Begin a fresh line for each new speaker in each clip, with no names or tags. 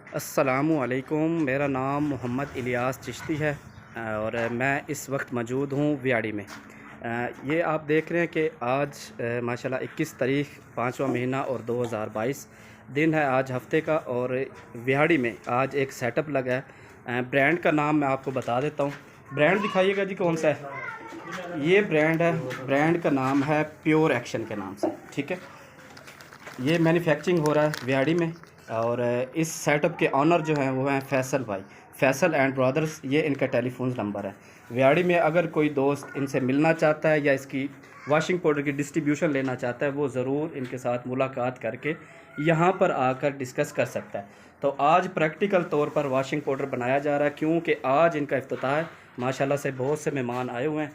अस्सलामुअलैकुम, मेरा नाम मोहम्मद इलियास चिश्ती है और मैं इस वक्त मौजूद हूँ व्याड़ी में। ये आप देख रहे हैं कि आज माशाल्लाह 21 तारीख 5वां महीना और 2022 दिन है आज हफ्ते का। और व्याड़ी में आज एक सेटअप लगा है। ब्रांड का नाम मैं आपको बता देता हूँ। ब्रांड दिखाइएगा जी, कौन सा है ये ब्रांड है। ब्रांड का नाम है प्योर एक्शन के नाम से, ठीक है। ये मैन्युफैक्चरिंग हो रहा है व्याड़ी में और इस सेटअप के ऑनर जो हैं वो हैं फैसल भाई, फैसल एंड ब्रदर्स। ये इनका टेलीफोन नंबर है। व्याड़ी में अगर कोई दोस्त इनसे मिलना चाहता है या इसकी वॉशिंग पाउडर की डिस्ट्रीब्यूशन लेना चाहता है, वो ज़रूर इनके साथ मुलाकात करके यहाँ पर आकर डिस्कस कर सकता है। तो आज प्रैक्टिकल तौर पर वॉशिंग पाउडर बनाया जा रहा है क्योंकि आज इनका इफ्तिताह है। माशाल्लाह से बहुत से मेहमान आए हुए हैं,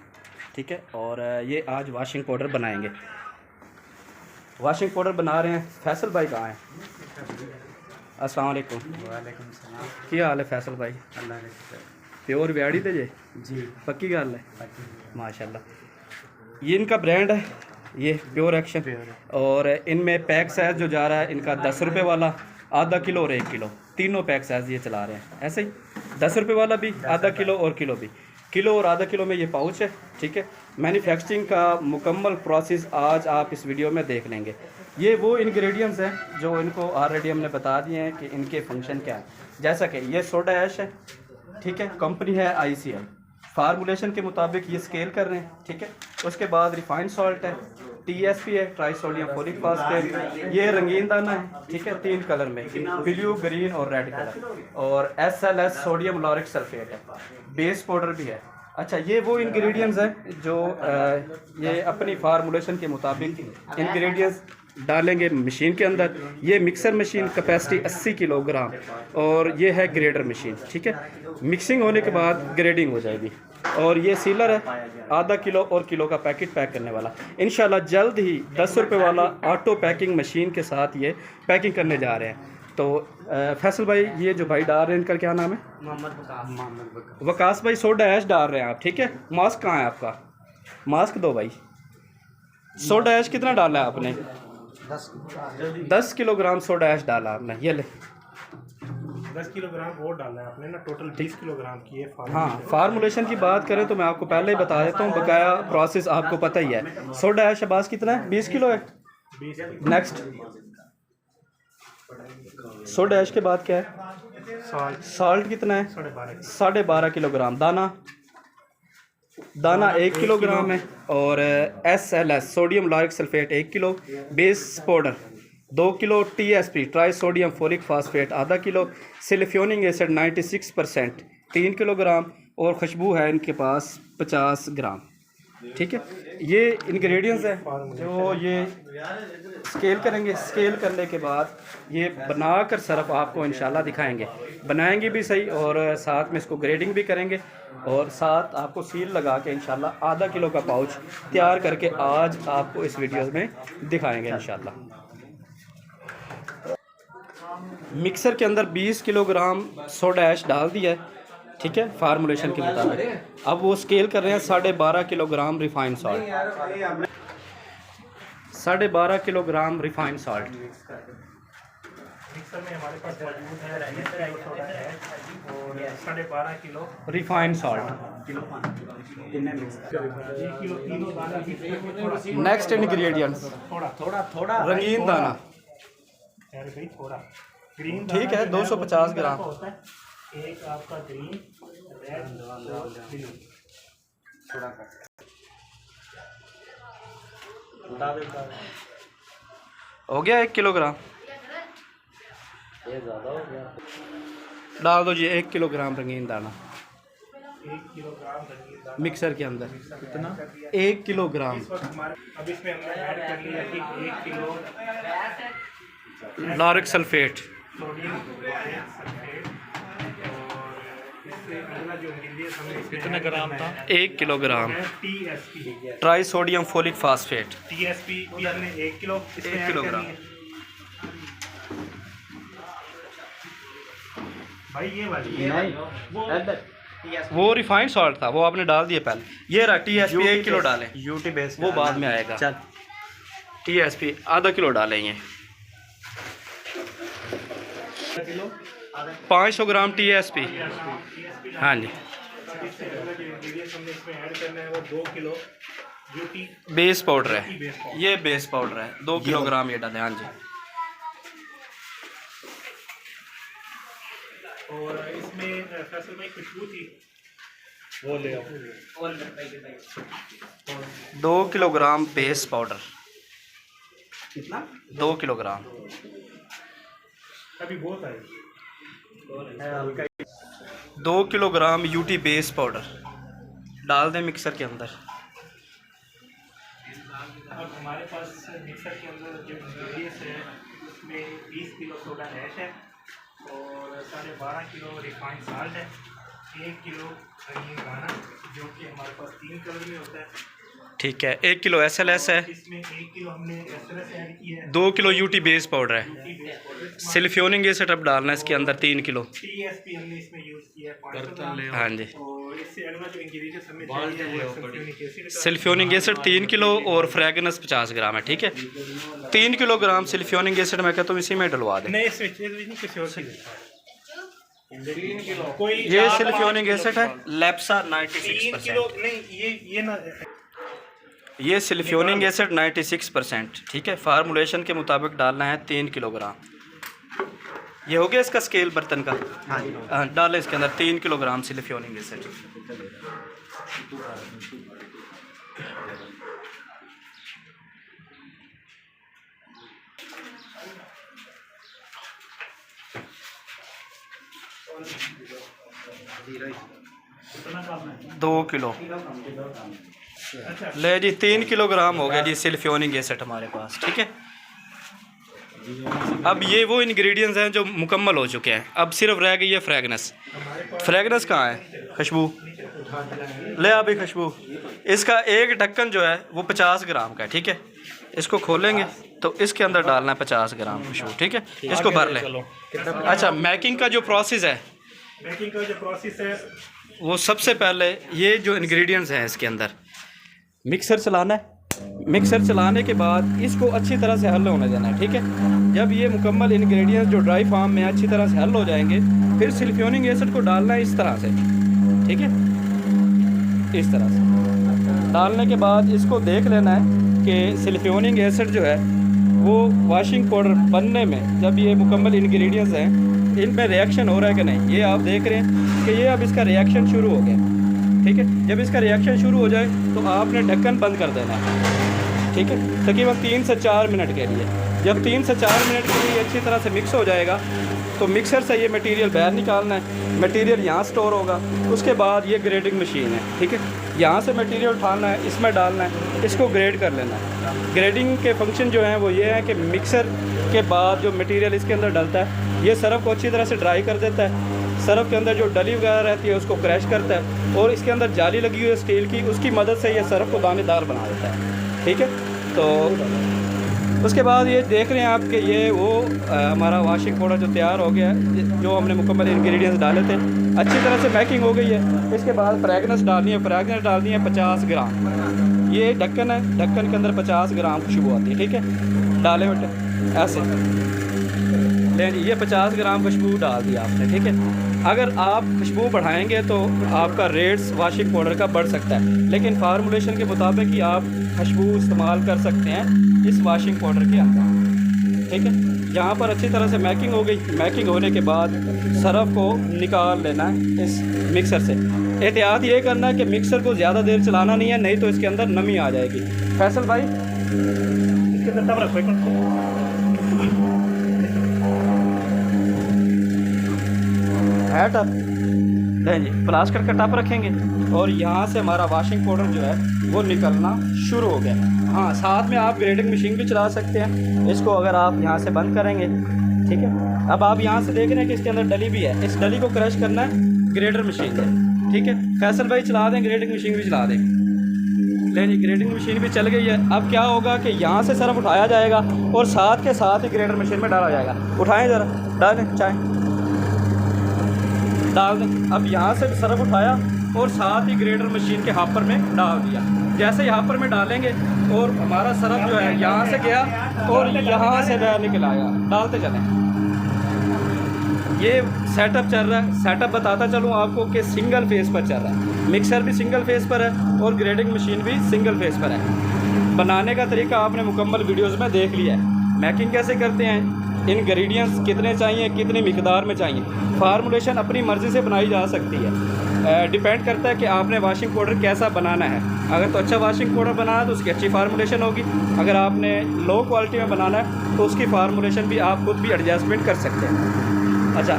ठीक है। और ये आज वॉशिंग पाउडर बनाएंगे। वॉशिंग पाउडर बना रहे हैं। फैसल भाई कहाँ हैं? अस्सलाम वालेकुम।
वालेकुम सलाम।
क्या हाल है फैसल भाई?
अल्लाह के
प्योर व्याड़ी थे जे
जी
पक्की गल है माशाल्लाह। ये इनका ब्रांड है, ये प्योर एक्शन। और इनमें पैक साइज़ जो जा रहा है इनका 10 रुपये वाला, आधा किलो और 1 किलो, तीनों पैक साइज़ ये चला रहे हैं। ऐसे ही 10 रुपये वाला भी, आधा किलो और किलो भी। किलो और आधा किलो में ये पाउच है, ठीक है। मैन्युफैक्चरिंग का मुकम्मल प्रोसेस आज आप इस वीडियो में देख लेंगे। ये वो इंग्रेडिएंट्स हैं जो इनको ऑलरेडी हमने बता दिए हैं कि इनके फंक्शन क्या है। जैसा कि ये सोडा ऐश है, ठीक है, कंपनी है ICI। फार्मूलेशन के मुताबिक ये स्केल कर रहे हैं, ठीक है। उसके बाद रिफाइंड सॉल्ट है, TSP है, ट्राई सोडियम फोलिक फास्फेट। ये रंगीन दाना है, ठीक है, 3 कलर में, ब्लू, ग्रीन और रेड कलर। और SLS सोडियम लॉरिक सल्फेट है, बेस पाउडर भी है। अच्छा, ये वो इंग्रेडिएंट्स हैं जो ये अपनी फार्मूलेशन के मुताबिक इंग्रेडिएंट्स डालेंगे मशीन के अंदर। ये मिक्सर मशीन कैपेसिटी 80 किलोग्राम और ये है ग्रेडर मशीन, ठीक है। मिक्सिंग होने के बाद ग्रेडिंग हो जाएगी। और ये सीलर है, आधा किलो और किलो का पैकेट पैक करने वाला। इंशाल्लाह जल्द ही 10 रुपये वाला ऑटो पैकिंग मशीन के साथ ये पैकिंग करने जा रहे हैं। तो फैसल भाई, ये जो भाई डाल रहे हैं इनका क्या नाम है?
मोहम्मद
वकास भाई। सोडा ऐश डाल रहे हैं आप, ठीक है। मास्क कहाँ है आपका? मास्क दो भाई। सोडा ऐश कितना डाला है आपने? 10 किलोग्राम सोडा ऐश डाला आपने। ये ले
10 किलोग्राम और डालना है आपने ना, टोटल 20 किलोग्राम की है।
हाँ, फार्मूलेशन की बात करें तो मैं आपको पहले ही बता देता हूँ, बकाया प्रोसेस आपको पता ही है। सोडा ऐश शबाज कितना है? 20 किलो है।
20
नेक्स्ट, सोडा ऐश के बाद क्या है? साल्ट कितना है? 12.5 किलोग्राम। दाना 1 किलोग्राम है। और SLS sodium lauric sulphate 1 kilo, base powder 2 kilo, TSP try sodium folic phosphate आधा किलो, सिलिफ्योनिक एसिड 96% 3 किलोग्राम और खुशबू है इनके पास 50 ग्राम, ठीक है। ये इंग्रेडिएंट्स हैं जो ये स्केल करेंगे। स्केल करने के बाद ये बनाकर सिर्फ आपको इंशाल्लाह दिखाएंगे। बनाएंगे भी सही और साथ में इसको ग्रेडिंग भी करेंगे और साथ आपको सील लगा के इंशाल्लाह आधा किलो का पाउच तैयार करके आज आपको इस वीडियो में दिखाएंगे इंशाल्लाह। मिक्सर के अंदर 20 किलोग्राम सोडा ऐश डाल दिया है, ठीक है, फार्मूलेशन के मुताबिक। अब वो स्केल कर रहे हैं 12.5 kilogram refined salt. 12.5 kilogram refined salt.
Mixer में हमारे पास मौजूद है 20 किलो सोडा है और 12.5 kilo
refined salt. Next ingredients,
थोड़ा
रंगीन दाना,
भाई थोड़ा ग्रीन,
ठीक है, 250 ग्राम।
एक आपका ग्रीन, रेड, ब्लू।
हो गया 1 किलोग्राम।
ये ज़्यादा हो गया।
डाल दो जी 1 किलोग्राम रंगीन दाना
1 किलोग्राम रंगीन दाना
मिक्सर के अंदर। कितना? 1 किलोग्राम।
अब इसमें हमने ऐड कर लिया कि 1 kilo
lauric sulphate,
sodium sulphate. और इससे अगला जो इंग्रेडिएंट हमने
कितने ग्राम था?
1 kilogram
TSP।
Try sodium folic phosphate.
TSP भी हमने 1 किलो इसमें
1
ऐड
किलोग्राम।
करनी है। भाई ये वाली
वो रिफाइंड सॉल्ट था, वो आपने डाल दिया पहले। ये रहा TSP 1 किलो डालें,
यूटी बेस
वो बाद में आएगा।
चल
TSP आधा किलो डालेंगे।
किलो
500 ग्राम TSP। हाँ जी,
इससे अगला जो इंग्रेडिएंट्स हमने इसमें ऐड करना है वो 2 किलो यूटी
बेस पाउडर है,
बेस पाउडर।
ये बेस पाउडर है, 2 किलोग्राम ये डालें। हाँ जी,
और इसमें फैसल भाई खुशबू थी वो ले आओ।
2 किलोग्राम बेस पाउडर, कितना? 2 किलोग्राम।
अभी बहुत है
2 किलोग्राम यूटी बेस पाउडर डाल दें मिक्सर के अंदर।
अब हमारे पास मिक्सर के अंदर जो इंग्रेडिएंट्स है उसमें 20 किलो सोडा ऐश है और 12.5 किलो रिफाइंड साल्ट है, 1 किलो अनियन गाना जो कि हमारे पास 3 कलर में होता है,
ठीक है। 1 किलो SLS है,
इसमें 1 किलो हमने एसएलएस ऐड किया है,
2 किलो यूटी बेस पाउडर है,
यूटी बेस पाउडर,
सिल्फ्योनिक एसिड अब डालना है इसके अंदर 3 किलो।
टीएसपी हमने इसमें यूज़ किया है 500 ग्राम।
हाँ जी,
और इससे अगला जो इंग्रेडिएंट्स हमें चाहिए वो सल्फ्यूरिक एसिड का।
सिल्फ्योनिक एसिड 3 किलो और फ्रेगनेंस 50 ग्राम है, ठीक है। 3 किलोग्राम सिल्फ्योनिक एसिड मैं कहता हूँ इसी में डलवा दें।
नहीं स्विच नहीं किसी और चीज़ है। 3 किलो कोई
ये सिल्फ्योनिक एसिड है लेप्सा
3 किलो
96%,
नहीं ये ना
ये सिल्फ्योनिक एसिड 96%, ठीक है। फार्मूलेशन के मुताबिक डालना है 3 किलोग्राम। ये हो गया इसका स्केल बर्तन का। हाँ, डालें इसके अंदर 3 किलोग्राम सिल्फ्योनिक एसिड। दो किलो ले जी, 3 किलोग्राम हो गया जी सिल्फ्योनिक एसिड हमारे पास, ठीक है। अब ये वो इंग्रेडिएंट्स हैं जो मुकम्मल हो चुके हैं, अब सिर्फ रह गई है फ्रेगनेंस। फ्रेगनेंस कहाँ है? खुशबू ले आ भाई, खुशबू। इसका एक ढक्कन जो है वो 50 ग्राम का है, ठीक है। इसको खोलेंगे तो इसके अंदर डालना है 50 ग्राम खुशबू, ठीक है। इसको भर लें। अच्छा, मैकिंग का जो प्रोसेस है,
मेकिंग का जो प्रोसेस है
वो सबसे पहले ये जो इंग्रेडिएंट्स हैं इसके अंदर मिक्सर चलाना है। मिक्सर चलाने के बाद इसको अच्छी तरह से हल होने देना है, ठीक है। जब ये मुकम्मल इंग्रेडिएंट्स जो ड्राई फार्म में अच्छी तरह से हल हो जाएंगे, फिर सिल्फ्योनिक एसिड को डालना है इस तरह से, ठीक है। इस तरह से डालने के बाद इसको देख लेना है कि सिल्फ्योनिक एसिड जो है वो वॉशिंग पाउडर बनने में, जब ये मुकम्मल इंग्रेडिएंट्स हैं इनमें रिएक्शन हो रहा है कि नहीं, ये आप देख रहे हैं कि ये अब इसका रिएक्शन शुरू हो गया, ठीक है। जब इसका रिएक्शन शुरू हो जाए तो आपने ढक्कन बंद कर देना है, ठीक है, तकरीबन 3 से 4 मिनट के लिए। जब 3 से 4 मिनट के लिए अच्छी तरह से मिक्स हो जाएगा तो मिक्सर से ये मटेरियल बाहर निकालना है। मटेरियल यहाँ स्टोर होगा, उसके बाद ये ग्रेडिंग मशीन है, ठीक है। यहाँ से मटेरियल उठाना है, इसमें डालना है, इसको ग्रेड कर लेना है। ग्रेडिंग के फंक्शन जो हैं वो ये है कि मिक्सर के बाद जो मटेरियल इसके अंदर डलता है ये सरफ को अच्छी तरह से ड्राई कर देता है। सरफ के अंदर जो डली वगैरह रहती है उसको क्रैश करता है और इसके अंदर जाली लगी हुई है स्टील की, उसकी मदद से ये सरफ को दानेदार बना देता है, ठीक है। तो उसके बाद ये देख रहे हैं आप कि ये वो हमारा वॉशिंग पाउडर जो तैयार हो गया है, जो हमने मुकम्मल इंग्रेडिएंट्स डाले थे, अच्छी तरह से मैकिंग हो गई है। इसके बाद फ्रेगनेंस डालनी है, फ्रेगनेंस डालनी है 50 ग्राम। ये ढक्कन है, ढक्कन के अंदर 50 ग्राम खुशबू आती है, ठीक है। डाले बेटे ऐसे ले, ये 50 ग्राम खुशबू डाल दिया आपने, ठीक है। अगर आप खुशबू बढ़ाएंगे तो आपका रेट्स वॉशिंग पाउडर का बढ़ सकता है, लेकिन फार्मूलेशन के मुताबिक ही आप खुशबू इस्तेमाल कर सकते हैं इस वॉशिंग पाउडर के अंदर, ठीक है। यहाँ पर अच्छी तरह से मैकिंग हो गई। मैकिंग होने के बाद सरफ को निकाल लेना है इस मिक्सर से। एहतियात ये करना है कि मिक्सर को ज़्यादा देर चलाना नहीं है, नहीं तो इसके अंदर नमी आ जाएगी। फैसल भाई
इसके अंदर तब रखो
है टप, नहीं जी, प्लास्टिक का टप रखेंगे और यहाँ से हमारा वॉशिंग पाउडर जो है वो निकलना शुरू हो गया। हाँ, साथ में आप ग्रेडिंग मशीन भी चला सकते हैं इसको, अगर आप यहाँ से बंद करेंगे, ठीक है। अब आप यहाँ से देख रहे हैं कि इसके अंदर डली भी है, इस डली को क्रश करना है ग्रेडर मशीन से, ठीक है। फैसल भाई चला दें, ग्रेडिंग मशीन भी चला दें। ले जी, ग्रेडिंग मशीन भी चल गई है। अब क्या होगा कि यहाँ से सरफ उठाया जाएगा और साथ के साथ ही ग्रेडर मशीन में डाला जाएगा। उठाएँ ज़रा, डालें, चाहें डाल दें। अब यहाँ से सरफ उठाया और साथ ही ग्रेडर मशीन के हापर में डाल दिया। जैसे ही हापर में डालेंगे और हमारा सरफ जो है यहाँ से गया और यहाँ से बाहर निकल आया। डालते चलें, ये सेटअप चल रहा है। सेटअप बताता चलूँ आपको कि सिंगल फेस पर चल रहा है। मिक्सर भी सिंगल फेस पर है और ग्रेडिंग मशीन भी सिंगल फेस पर है। बनाने का तरीका आपने मुकम्मल वीडियोस में देख लिया है। मैकिंग कैसे करते हैं, इंग्रेडिएंट्स कितने चाहिए, कितनी मिकदार में चाहिए, फार्मूलेशन अपनी मर्ज़ी से बनाई जा सकती है। डिपेंड करता है कि आपने वाशिंग पाउडर कैसा बनाना है। अगर तो अच्छा वाशिंग पाउडर बनाना है तो उसकी अच्छी फार्मूलेशन होगी। अगर आपने लो क्वालिटी में बनाना है तो उसकी फार्मूलेशन भी आप खुद भी एडजस्टमेंट कर सकते हैं। अच्छा,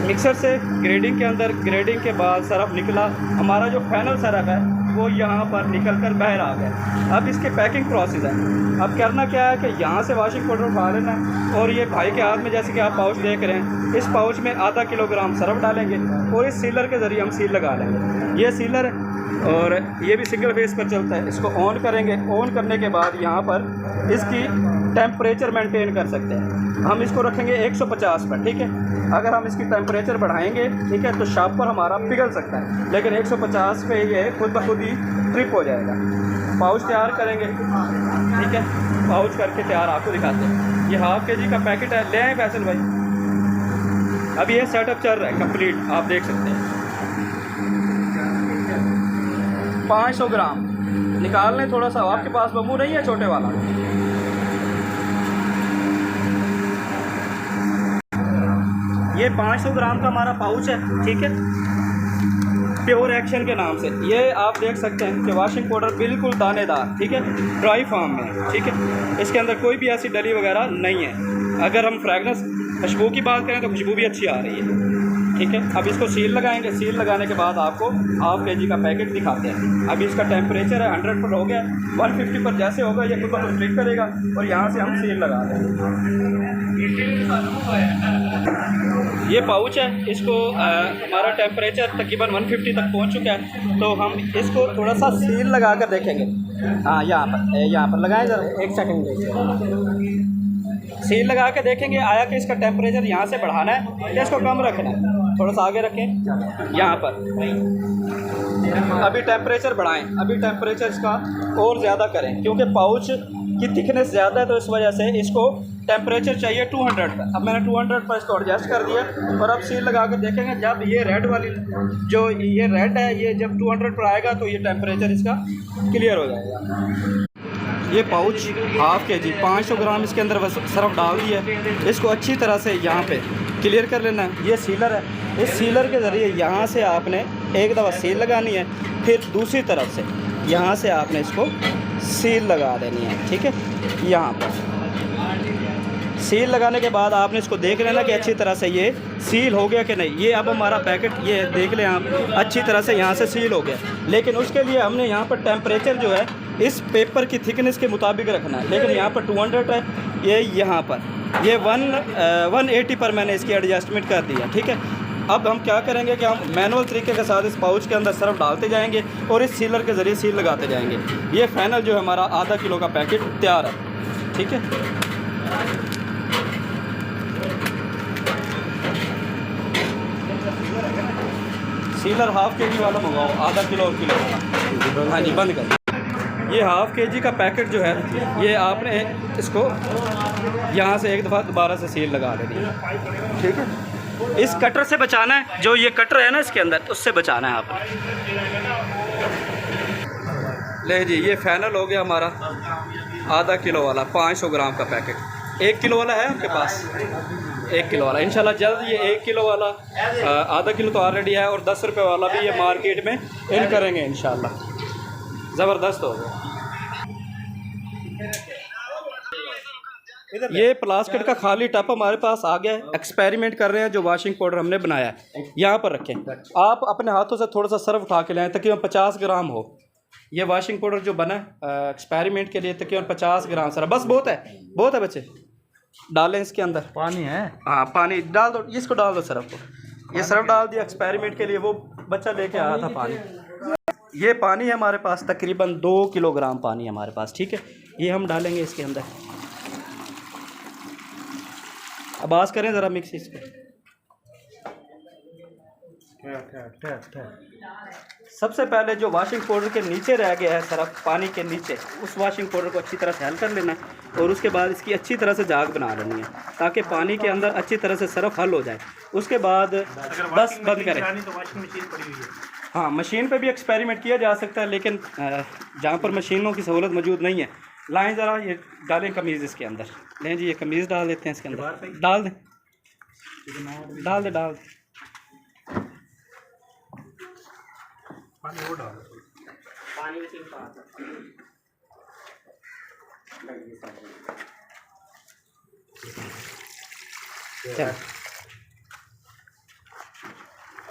मिक्सर से ग्रेडिंग के अंदर, ग्रेडिंग के बाद सरफ निकला, हमारा जो फाइनल सरफ है वो यहाँ पर निकल कर बाहर आ गया। अब इसके पैकिंग प्रोसेस है। अब करना क्या है कि यहाँ से वाशिंग पाउडर उठा लेना है और ये भाई के हाथ में जैसे कि आप पाउच देख रहे हैं, इस पाउच में आधा किलोग्राम सरफ डालेंगे और इस सीलर के ज़रिए हम सील लगा लेंगे। ये सीलर है और ये भी सिंगल फेस पर चलता है। इसको ऑन करेंगे। ऑन करने के बाद यहाँ पर इसकी टेम्परेचर मेंटेन कर सकते हैं। हम इसको रखेंगे 150 पर, ठीक है। अगर हम इसकी टेम्परेचर बढ़ाएंगे, ठीक है, तो शार्पर हमारा पिघल सकता है, लेकिन 150 पे ये खुद ब खुद ही ट्रिप हो जाएगा। पाउच तैयार करेंगे, ठीक है। पाउच करके तैयार आपको दिखाते हैं। ये ½ kg का पैकेट है। ले आए फैसल भाई। अब ये सेटअप चल रहा है कंप्लीट, आप देख सकते हैं। 500 ग्राम निकाल लें थोड़ा सा। आपके पास बम्बू नहीं है छोटे वाला? ये 500 ग्राम का हमारा पाउच है, ठीक है, प्योर एक्शन के नाम से। ये आप देख सकते हैं कि वाशिंग पाउडर बिल्कुल दानेदार, ठीक है, ड्राई फॉर्म में, ठीक है। इसके अंदर कोई भी ऐसी डली वगैरह नहीं है। अगर हम फ्रेगनेंस खुशबू की बात करें तो खुशबू भी अच्छी आ रही है, ठीक है। अब इसको सील लगाएंगे। सील लगाने के बाद आपको ½ kg का पैकेट दिखाते हैं। अभी इसका टेम्परेचर है 100 पर हो गया। 150 पर जैसे होगा ये खुद ब खुद क्लिक करेगा और यहाँ से हम सील लगा देंगे। ये पाउच है, इसको हमारा टेम्परेचर तकरीबन 150 तक पहुँच चुका है, तो हम इसको थोड़ा सा सील लगा कर देखेंगे। हाँ, यहाँ पर लगाएं ज़रा, 1 सेकंड। सील लगा के देखेंगे आया कि इसका टेम्परेचर यहाँ से बढ़ाना है या इसको कम रखना है। थोड़ा सा आगे रखें यहाँ पर। अभी टेम्परेचर बढ़ाएं। अभी टेम्परेचर इसका और ज़्यादा करें क्योंकि पाउच की थिकनेस ज़्यादा है, तो इस वजह से इसको टेम्परेचर चाहिए 200 पर। अब मैंने 200 पर इसको एडजस्ट कर दिया और अब सील लगा कर देखेंगे। जब ये रेड वाली, जो ये रेड है, ये जब 200 पर आएगा तो ये टेम्परेचर इसका क्लियर हो जाएगा। ये पाउच ½ kg 500 ग्राम इसके अंदर सरफ डाल दिया है। इसको अच्छी तरह से यहाँ पे क्लियर कर लेना है। ये सीलर है, इस सीलर के ज़रिए यहाँ से आपने एक दफ़ा सील लगानी है, फिर दूसरी तरफ से यहाँ से आपने इसको सील लगा देनी है, ठीक है। यहाँ पर सील लगाने के बाद आपने इसको देख लेना कि अच्छी तरह से ये सील हो गया कि नहीं। ये अब हमारा पैकेट, ये देख लें आप, अच्छी तरह से यहाँ से सील हो गया। लेकिन उसके लिए हमने यहाँ पर टेम्परेचर जो है इस पेपर की थिकनेस के मुताबिक रखना है। लेकिन यहाँ पर 200 है, ये यहाँ पर ये 180 पर मैंने इसकी एडजस्टमेंट कर दिया, ठीक है। अब हम क्या करेंगे कि हम मैनुअल तरीके के साथ इस पाउच के अंदर सरफ डालते जाएंगे और इस सीलर के ज़रिए सील लगाते जाएंगे। ये फाइनल जो है हमारा ½ किलो का पैकेट तैयार है, ठीक है। सीलर ½ kg वाला मंगाओ, ½ किलो और किलो वाला। हाँ जी, बंद कर। ये ½ kg का पैकेट जो है, ये आपने इसको यहाँ से एक दफ़ा दोबारा से सील लगा देनी है, ठीक है। इस कटर से बचाना है, जो ये कटर है ना इसके अंदर, उससे बचाना है आपने। ले जी, ये फाइनल हो गया हमारा ½ किलो वाला 500 ग्राम का पैकेट। 1 किलो वाला है आपके पास? 1 किलो वाला इंशाल्लाह जल्द ये 1 किलो वाला, ½ किलो तो ऑलरेडी है, और 10 रुपये वाला भी ये मार्केट में इन करेंगे इंशाल्लाह। ज़बरदस्त हो गया। ये प्लास्टिक का खाली टप हमारे पास आ गया है। एक्सपेरिमेंट कर रहे हैं। जो वाशिंग पाउडर हमने बनाया है यहाँ पर रखें। आप अपने हाथों से थोड़ा सा सर्फ उठा के लाएँ, तकरीबन 50 ग्राम हो। ये वाशिंग पाउडर जो बना है एक्सपेरिमेंट के लिए, तकरीबन 50 ग्राम सर्फ बस बहुत है, बहुत है। बच्चे डालें इसके अंदर। पानी है? हाँ, पानी डाल दो, इसको डाल दो सर्फ को। ये सर्फ डाल दिया एक्सपेरिमेंट के लिए, वो बच्चा लेके आया था पानी। ये पानी है हमारे पास, तकरीबन 2 किलोग्राम पानी है हमारे पास, ठीक है। ये हम डालेंगे इसके अंदर। आवाज़ करें ज़रा मिक्स इसको। सबसे पहले जो वॉशिंग पाउडर के नीचे रह गया है सरफ पानी के नीचे, उस वॉशिंग पाउडर को अच्छी तरह से हल कर लेना है और उसके बाद इसकी अच्छी तरह से झाग बना लेनी है ताकि पानी के अंदर अच्छी तरह से सरफ हल हो जाए। उसके बाद बस बंद करें।
तो वॉशिंग मशीन पड़ी हुई है।
हाँ, मशीन पे भी एक्सपेरिमेंट किया जा सकता है, लेकिन जहाँ पर मशीनों की सहूलत मौजूद नहीं है, लाएँ ज़रा ये डालें कमीज़ इसके अंदर। लें जी, ये कमीज़ डाल देते हैं इसके अंदर, डाल दें, डाल दें, डाल दें।
पानी वो डाल
पानी में सिर्फ
चल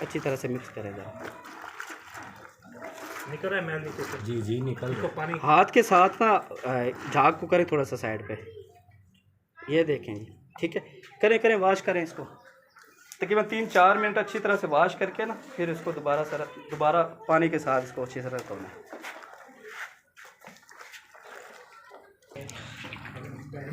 अच्छी तरह से मिक्स करेगा।
निकल रहा है मैल नीचे से।
जी जी निकल
इसको पानी
हाथ के साथ ना झाग को करें थोड़ा सा साइड पे, ये देखें जी, ठीक है, करें करें, वॉश करें इसको तकरीबन 3-4 मिनट अच्छी तरह से वॉश करके ना, फिर इसको दोबारा पानी के साथ इसको अच्छी तरह धोना है।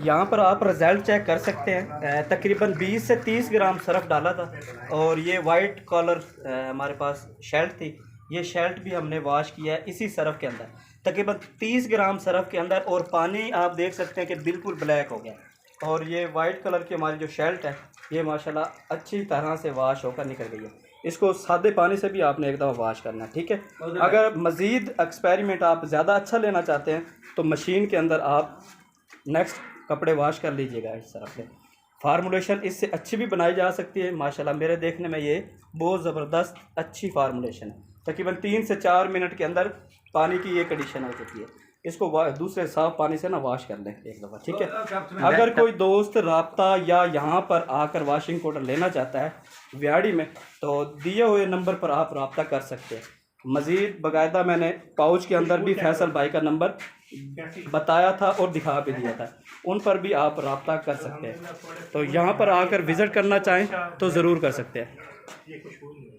यहाँ पर आप रिज़ल्ट चेक कर सकते हैं, तकरीबन 20 से 30 ग्राम सरफ डाला था और ये वाइट कॉलर हमारे पास शेल्ट थी, ये शेल्ट भी हमने वॉश किया है इसी सरफ के अंदर, तकरीबन 30 ग्राम सरफ के अंदर, और पानी आप देख सकते हैं कि बिल्कुल ब्लैक हो गया। और ये वाइट कलर की हमारी जो शेल्ट है ये माशाल्लाह अच्छी तरह से वॉश होकर निकल गई है। इसको सादे पानी से भी आपने एक दफ़ा वॉश करना है, ठीक है। अगर मज़ीद एक्सपेरिमेंट आप ज़्यादा अच्छा लेना चाहते हैं तो मशीन के अंदर आप नेक्स्ट कपड़े वॉश कर लीजिएगा इस तरह से। फार्मूलेशन इससे अच्छी भी बनाई जा सकती है माशाल्लाह, मेरे देखने में ये बहुत ज़बरदस्त अच्छी फार्मूलेशन है। तकरीबन 3 से 4 मिनट के अंदर पानी की ये कंडीशन हो चुकी है। इसको दूसरे साफ़ पानी से ना वॉश कर लें एक दफ़ा, ठीक है। अगर कोई दोस्त राब्ता या यहाँ पर आकर वॉशिंग पाउडर लेना चाहता है व्याड़ी में, तो दिए हुए नंबर पर आप राब्ता कर सकते हैं। मज़ीद बाकायदा मैंने पाउच के अंदर भी फैसल भाई का नंबर बताया था और दिखा भी दिया था, उन पर भी आप राब्ता कर सकते हैं। तो यहाँ पर आकर विज़िट करना चाहें तो ज़रूर कर सकते हैं।
ये खुशबू नहीं है।